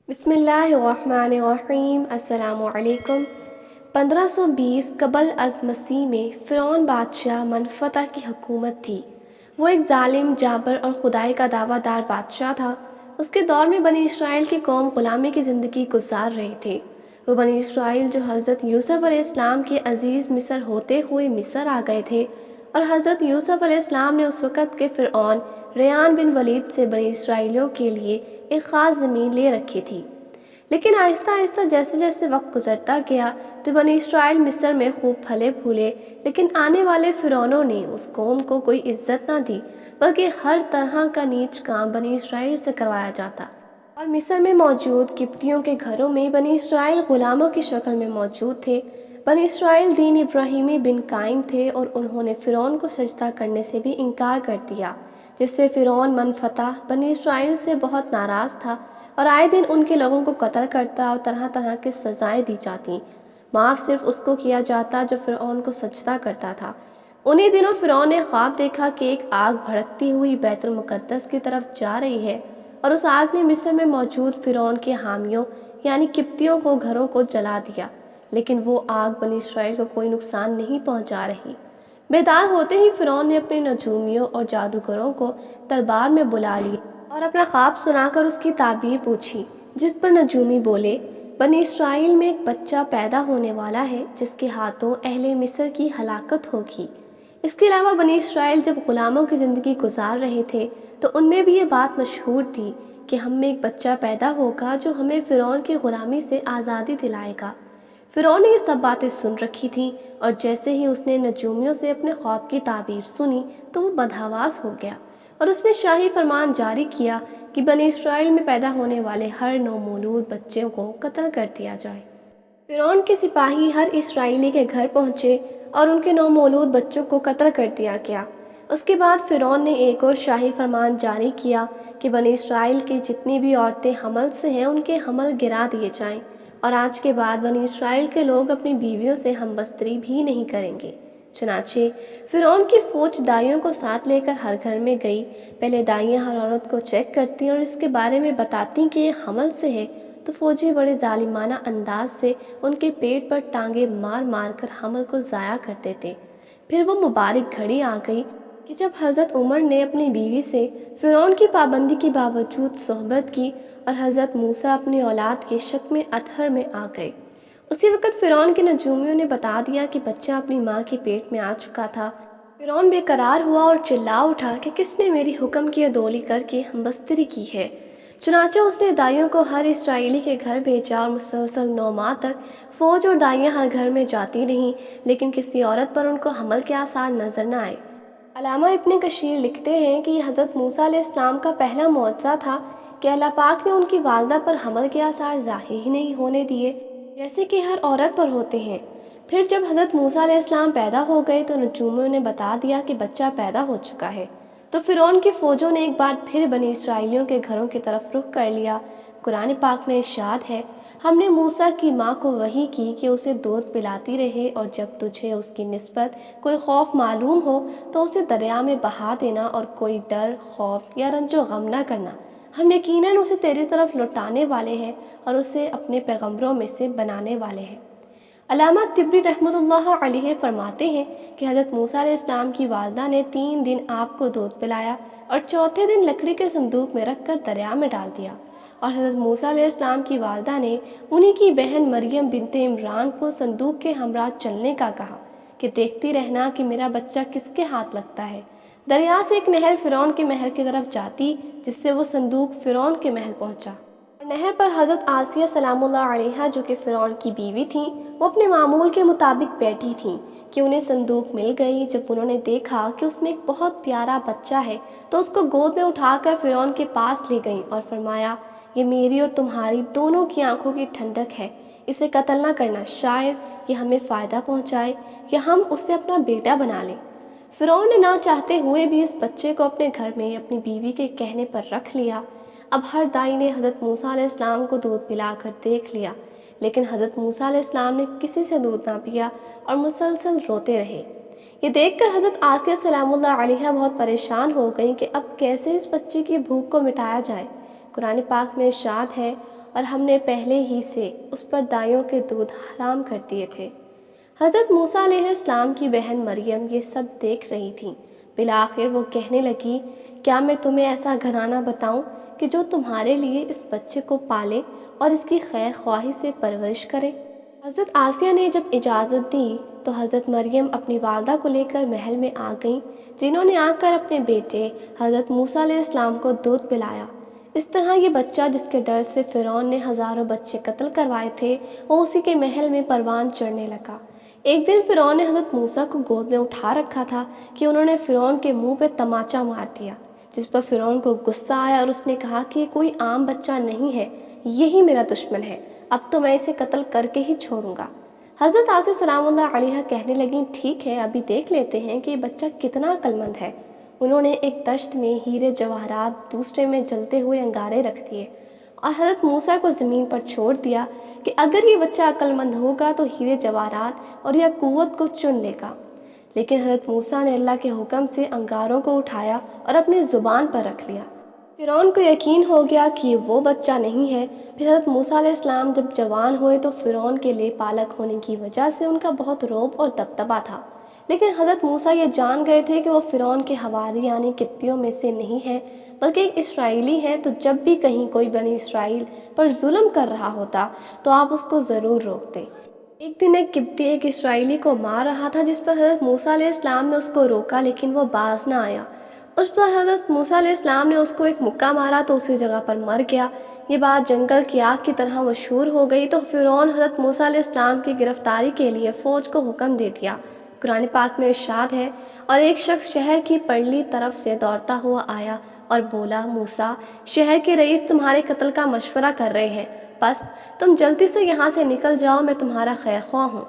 بسم اللہ الرحمن الرحیم۔ السلام علیکم۔ 1520 قبل از مسیح میں فرعون بادشاہ منفتح کی حکومت تھی۔ وہ ایک ظالم، جابر اور خدائی کا دعویٰ دار بادشاہ تھا۔ اس کے دور میں بنی اسرائیل کی قوم غلامی کی زندگی گزار رہے تھے۔ وہ بنی اسرائیل جو حضرت یوسف علیہ السلام کے عزیز مصر ہوتے ہوئے مصر آ گئے تھے، اور حضرت یوسف علیہ السلام نے اس وقت کے فرعون ریان بن ولید سے بنی اسرائیلیوں کے لیے ایک خاص زمین لے رکھی تھی۔ لیکن آہستہ آہستہ جیسے جیسے وقت گزرتا گیا تو بنی اسرائیل مصر میں خوب پھلے پھولے، لیکن آنے والے فرعونوں نے اس قوم کو کوئی عزت نہ دی، بلکہ ہر طرح کا نیچ کام بنی اسرائیل سے کروایا جاتا۔ اور مصر میں موجود قبطیوں کے گھروں میں بنی اسرائیل غلاموں کی شکل میں موجود تھے۔ بنی اسرائیل دین ابراہیمی بن قائم تھے، اور انہوں نے فرعون کو سجدہ کرنے سے بھی انکار کر دیا، جس سے فرعون منفتح بنی اسرائیل سے بہت ناراض تھا، اور آئے دن ان کے لوگوں کو قتل کرتا اور طرح طرح کی سزائیں دی جاتی۔ معاف صرف اس کو کیا جاتا جو فرعون کو سجدہ کرتا تھا۔ انہی دنوں فرعون نے خواب دیکھا کہ ایک آگ بھڑکتی ہوئی بیت المقدس کی طرف جا رہی ہے، اور اس آگ نے مصر میں موجود فرعون کے حامیوں یعنی قبطیوں کو گھروں کو جلا دیا، لیکن وہ آگ بنی اسرائیل کو کوئی نقصان نہیں پہنچا رہی۔ بیدار ہوتے ہی فرعون نے اپنے نجومیوں اور جادوگروں کو دربار میں بلا لیا اور اپنا خواب سنا کر اس کی تعبیر پوچھی، جس پر نجومی بولے، بنی اسرائیل میں ایک بچہ پیدا ہونے والا ہے جس کے ہاتھوں اہل مصر کی ہلاکت ہوگی۔ اس کے علاوہ بنی اسرائیل جب غلاموں کی زندگی گزار رہے تھے تو ان میں بھی یہ بات مشہور تھی کہ ہم میں ایک بچہ پیدا ہوگا جو ہمیں فرعون کی غلامی سے آزادی دلائے گا۔ فرعون نے یہ سب باتیں سن رکھی تھیں، اور جیسے ہی اس نے نجومیوں سے اپنے خواب کی تعبیر سنی تو وہ بدحواس ہو گیا، اور اس نے شاہی فرمان جاری کیا کہ بنی اسرائیل میں پیدا ہونے والے ہر نومولود بچوں کو قتل کر دیا جائے۔ فرعون کے سپاہی ہر اسرائیلی کے گھر پہنچے اور ان کے نومولود بچوں کو قتل کر دیا گیا۔ اس کے بعد فرعون نے ایک اور شاہی فرمان جاری کیا کہ بنی اسرائیل کی جتنی بھی عورتیں حمل سے ہیں ان کے حمل گرا دیے جائیں، اور آج کے بعد بنی اسرائیل کے لوگ اپنی بیویوں سے ہم بستری بھی نہیں کریں گے۔ چنانچہ فرعون کی فوج دائیوں کو ساتھ لے کر ہر گھر میں گئی۔ پہلے دائیاں ہر عورت کو چیک کرتی اور اس کے بارے میں بتاتی کہ یہ حمل سے ہے، تو فوجی بڑے ظالمانہ انداز سے ان کے پیٹ پر ٹانگیں مار مار کر حمل کو ضائع کر دیتے۔ پھر وہ مبارک گھڑی آ گئی کہ جب حضرت عمر نے اپنی بیوی سے فرعون کی پابندی کے باوجود صحبت کی، اور حضرت موسیٰ اپنی اولاد کے شک میں اطہر میں آ گئے۔ اسی وقت فرعون کے نجومیوں نے بتا دیا کہ بچہ اپنی ماں کے پیٹ میں آ چکا تھا۔ فرعون بے قرار ہوا اور چلا اٹھا کہ کس نے میری حکم کی عدولی کر کے ہم بستری کی ہے۔ چنانچہ اس نے دائیوں کو ہر اسرائیلی کے گھر بھیجا، اور مسلسل 9 ماہ تک فوج اور دائیاں ہر گھر میں جاتی رہیں، لیکن کسی عورت پر ان کو حمل کے آثار نظر نہ آئے۔ علامہ ابن کثیر لکھتے ہیں کہ یہ حضرت موسیٰ علیہ السلام کا پہلا معجزہ تھا کہ اللہ پاک نے ان کی والدہ پر حمل کے آثار ظاہر ہی نہیں ہونے دیے، جیسے کہ ہر عورت پر ہوتے ہیں۔ پھر جب حضرت موسیٰ علیہ السلام پیدا ہو گئے تو نجومیوں نے بتا دیا کہ بچہ پیدا ہو چکا ہے، تو فرعون کی فوجوں نے ایک بار پھر بنی اسرائیلیوں کے گھروں کی طرف رخ کر لیا۔ قرآن پاک میں ارشاد ہے، ہم نے موسیٰ کی ماں کو وحی کی کہ اسے دودھ پلاتی رہے، اور جب تجھے اس کی نسبت کوئی خوف معلوم ہو تو اسے دریا میں بہا دینا، اور کوئی ڈر، خوف یا رنج و غم نہ کرنا، ہم یقیناً اسے تیری طرف لوٹانے والے ہیں اور اسے اپنے پیغمبروں میں سے بنانے والے ہیں۔ علامہ طبری رحمۃ اللہ علیہ فرماتے ہیں کہ حضرت موسیٰ علیہ السلام کی والدہ نے 3 دن آپ کو دودھ پلایا، اور چوتھے دن لکڑی کے صندوق میں رکھ کر دریا میں ڈال دیا، اور حضرت موسیٰ علیہ السلام کی والدہ نے انہی کی بہن مریم بنت عمران کو صندوق کے ہمراہ چلنے کا کہا کہ دیکھتی رہنا کہ میرا بچہ کس کے ہاتھ لگتا ہے۔ دریا سے ایک نہر فرعون کے محل کی طرف جاتی، جس سے وہ صندوق فرعون کے محل پہنچا۔ نہر پر حضرت آسیہ سلام اللہ علیہا جو کہ فرعون کی بیوی تھیں، وہ اپنے معمول کے مطابق بیٹھی تھیں کہ انہیں صندوق مل گئی۔ جب انہوں نے دیکھا کہ اس میں ایک بہت پیارا بچہ ہے تو اس کو گود میں اٹھا کر فرعون کے پاس لے گئیں اور فرمایا، یہ میری اور تمہاری دونوں کی آنکھوں کی ٹھنڈک ہے، اسے قتل نہ کرنا، شاید یہ ہمیں فائدہ پہنچائے یا ہم اسے اپنا بیٹا بنا لیں۔ فرعون نے نہ چاہتے ہوئے بھی اس بچے کو اپنے گھر میں اپنی بیوی کے کہنے پر رکھ لیا۔ اب ہر دائی نے حضرت موسیٰ علیہ السلام کو دودھ پلا کر دیکھ لیا، لیکن حضرت موسیٰ علیہ السلام نے کسی سے دودھ نہ پیا اور مسلسل روتے رہے۔ یہ دیکھ کر حضرت آسیہ سلام اللہ علیہا بہت پریشان ہو گئیں کہ اب کیسے اس بچے کی بھوک کو مٹایا جائے۔ قرآن پاک میں ارشاد ہے، اور ہم نے پہلے ہی سے اس پر دائیوں کے دودھ حرام کر دیے تھے۔ حضرت موسیٰ علیہ السلام کی بہن مریم یہ سب دیکھ رہی تھیں۔ بالآخر وہ کہنے لگی، کیا میں تمہیں ایسا گھرانہ بتاؤں کہ جو تمہارے لیے اس بچے کو پالے اور اس کی خیر خواہی سے پرورش کرے؟ حضرت آسیہ نے جب اجازت دی تو حضرت مریم اپنی والدہ کو لے کر محل میں آ گئیں، جنہوں نے آ کر اپنے بیٹے حضرت موسیٰ علیہ السلام کو دودھ پلایا۔ اس طرح یہ بچہ جس کے ڈر سے فرعون نے ہزاروں بچے قتل کروائے تھے، وہ اسی کے محل میں پروان چڑھنے لگا۔ ایک دن فرعون نے حضرت موسیٰ کو گود میں اٹھا رکھا تھا کہ انہوں نے فرعون کے منہ پہ تماچا مار دیا، جس پر فرعون کو غصہ آیا اور اس نے کہا کہ یہ کوئی عام بچہ نہیں ہے، یہی میرا دشمن ہے، اب تو میں اسے قتل کر کے ہی چھوڑوں گا۔ حضرت آسیہ سلام اللہ علیہا کہنے لگیں، ٹھیک ہے، ابھی دیکھ لیتے ہیں کہ یہ بچہ کتنا عقل مند ہے۔ انہوں نے ایک دشت میں ہیرے جواہرات، دوسرے میں جلتے ہوئے انگارے رکھ دیے اور حضرت موسیٰ کو زمین پر چھوڑ دیا کہ اگر یہ بچہ عقل مند ہوگا تو ہیرے جواہرات اور یا قوت کو چن لے گا۔ لیکن حضرت موسیٰ نے اللہ کے حکم سے انگاروں کو اٹھایا اور اپنی زبان پر رکھ لیا۔ فرعون کو یقین ہو گیا کہ یہ وہ بچہ نہیں ہے۔ پھر حضرت موسیٰ علیہ السلام جب جوان ہوئے تو فرعون کے لے پالک ہونے کی وجہ سے ان کا بہت رعب اور دبدبہ تھا، لیکن حضرت موسیٰ یہ جان گئے تھے کہ وہ فرعون کے حواری یعنی قبطیوں میں سے نہیں ہے بلکہ ایک اسرائیلی ہے، تو جب بھی کہیں کوئی بنی اسرائیل پر ظلم کر رہا ہوتا تو آپ اس کو ضرور روکتے۔ ایک دن ایک قبطی ایک اسرائیلی کو مار رہا تھا، جس پر حضرت موسیٰ علیہ السلام نے اس کو روکا لیکن وہ باز نہ آیا۔ اس پر حضرت موسیٰ علیہ السلام نے اس کو ایک مکہ مارا تو اسی جگہ پر مر گیا۔ یہ بات جنگل کی آگ کی طرح مشہور ہو گئی تو فرعون حضرت موسیٰ علیہ السلام کی گرفتاری کے لیے فوج کو حکم دے دیا۔ قرآن پاک میں ارشاد ہے، اور ایک شخص شہر کی پرلی طرف سے دوڑتا ہوا آیا اور بولا، موسیٰ، شہر کے رئیس تمہارے قتل کا مشورہ کر رہے ہیں، بس تم جلدی سے یہاں سے نکل جاؤ، میں تمہارا خیر خواہ ہوں۔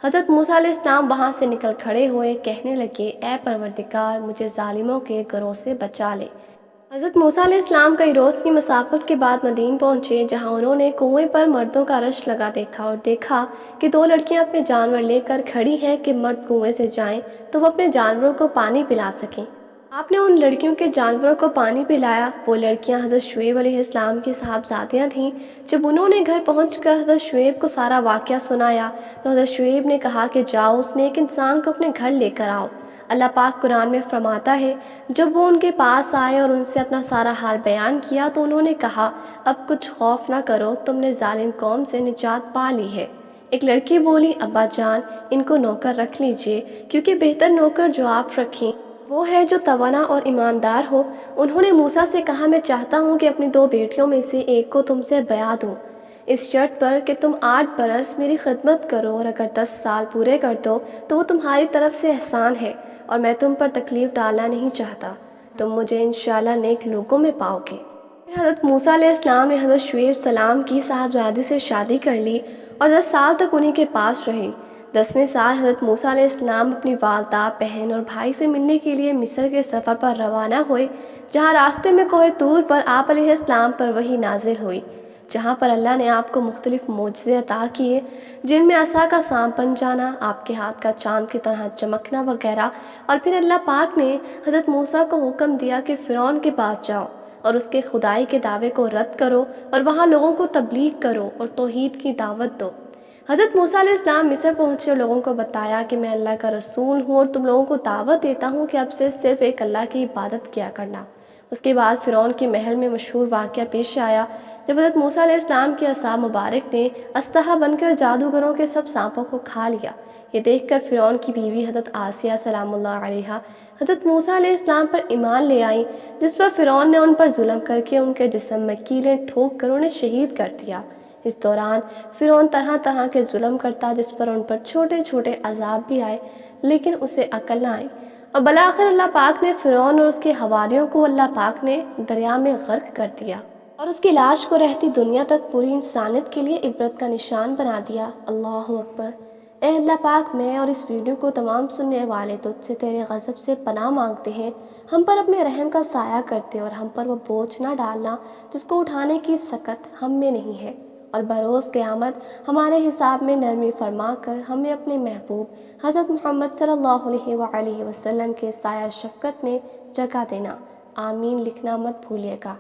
حضرت موسیٰ علیہ السلام وہاں سے نکل کھڑے ہوئے، کہنے لگے، اے پروردگار، مجھے ظالموں کے گروہ سے بچا لے۔ حضرت موسیٰ علیہ السلام کئی روز کی مسافت کے بعد مدین پہنچے، جہاں انہوں نے کنویں پر مردوں کا رش لگا دیکھا اور دیکھا کہ دو لڑکیاں اپنے جانور لے کر کھڑی ہیں کہ مرد کنویں سے جائیں تو وہ اپنے جانوروں کو پانی پلا سکیں۔ آپ نے ان لڑکیوں کے جانوروں کو پانی پلایا۔ وہ لڑکیاں حضرت شعیب علیہ السلام کی صاحبزادیاں تھیں۔ جب انہوں نے گھر پہنچ کر حضرت شعیب کو سارا واقعہ سنایا تو حضرت شعیب نے کہا کہ جاؤ، اس نیک انسان کو اپنے گھر لے کر آؤ۔ اللہ پاک قرآن میں فرماتا ہے، جب وہ ان کے پاس آئے اور ان سے اپنا سارا حال بیان کیا تو انہوں نے کہا، اب کچھ خوف نہ کرو، تم نے ظالم قوم سے نجات پا لی ہے۔ ایک لڑکی بولی، ابا جان، ان کو نوکر رکھ لیجئے، کیونکہ بہتر نوکر جو آپ رکھیں وہ ہے جو توانا اور ایماندار ہو۔ انہوں نے موسیٰ سے کہا، میں چاہتا ہوں کہ اپنی 2 بیٹیوں میں سے ایک کو تم سے بیعت دوں، اس شرط پر کہ تم 8 برس میری خدمت کرو، اور اگر 10 سال پورے کر دو تو وہ تمہاری طرف سے احسان ہے، اور میں تم پر تکلیف ڈالنا نہیں چاہتا، تم مجھے انشاءاللہ نیک لوگوں میں پاؤ گے۔ پھر حضرت موسیٰ علیہ السلام نے حضرت شعیب سلام کی صاحبزادی سے شادی کر لی اور 10 سال تک انہی کے پاس رہی۔ 10ویں سال حضرت موسیٰ علیہ السلام اپنی والدہ، بہن اور بھائی سے ملنے کے لیے مصر کے سفر پر روانہ ہوئے، جہاں راستے میں کوہ طور پر آپ علیہ السلام پر وحی نازل ہوئی، جہاں پر اللہ نے آپ کو مختلف معجزے عطا کیے، جن میں عصا کا سانپ بن جانا، آپ کے ہاتھ کا چاند کی طرح چمکنا وغیرہ۔ اور پھر اللہ پاک نے حضرت موسیٰ کو حکم دیا کہ فرعون کے پاس جاؤ اور اس کے خدائی کے دعوے کو رد کرو اور وہاں لوگوں کو تبلیغ کرو اور توحید کی دعوت دو۔ حضرت موسیٰ علیہ السلام مصر پہنچے اور لوگوں کو بتایا کہ میں اللہ کا رسول ہوں اور تم لوگوں کو دعوت دیتا ہوں کہ اب سے صرف ایک اللہ کی عبادت کیا کرنا۔ اس کے بعد فرعون کے محل میں مشہور واقعہ پیش آیا، جب حضرت موسیٰ علیہ السلام کے عصا مبارک نے اسطح بن کر جادوگروں کے سب سانپوں کو کھا لیا۔ یہ دیکھ کر فرعون کی بیوی حضرت آسیہ سلام اللہ علیہا حضرت موسیٰ علیہ السلام پر ایمان لے آئیں، جس پر فرعون نے ان پر ظلم کر کے ان کے جسم میں کیلیں ٹھوک کر انہیں شہید کر دیا۔ اس دوران فرعون طرح طرح کے ظلم کرتا، جس پر ان پر چھوٹے چھوٹے عذاب بھی آئے، لیکن اسے عقل نہ آئی، اور بالآخر اللہ پاک نے فرعون اور اس کے حواریوں کو اللہ پاک نے دریا میں غرق کر دیا اور اس کی لاش کو رہتی دنیا تک پوری انسانیت کے لیے عبرت کا نشان بنا دیا۔ اللہ اکبر۔ اے اللہ پاک، میں اور اس ویڈیو کو تمام سننے والے تجھ سے تیرے غضب سے پناہ مانگتے ہیں، ہم پر اپنے رحم کا سایہ کرتے اور ہم پر وہ بوجھ نہ ڈالنا جس کو اٹھانے کی سکت ہم میں نہیں ہے، اور بروز قیامت ہمارے حساب میں نرمی فرما کر ہمیں اپنے محبوب حضرت محمد صلی اللہ علیہ وآلہ وسلم کے سایہ شفقت میں جگہ دینا۔ آمین لکھنا مت بھولیے گا۔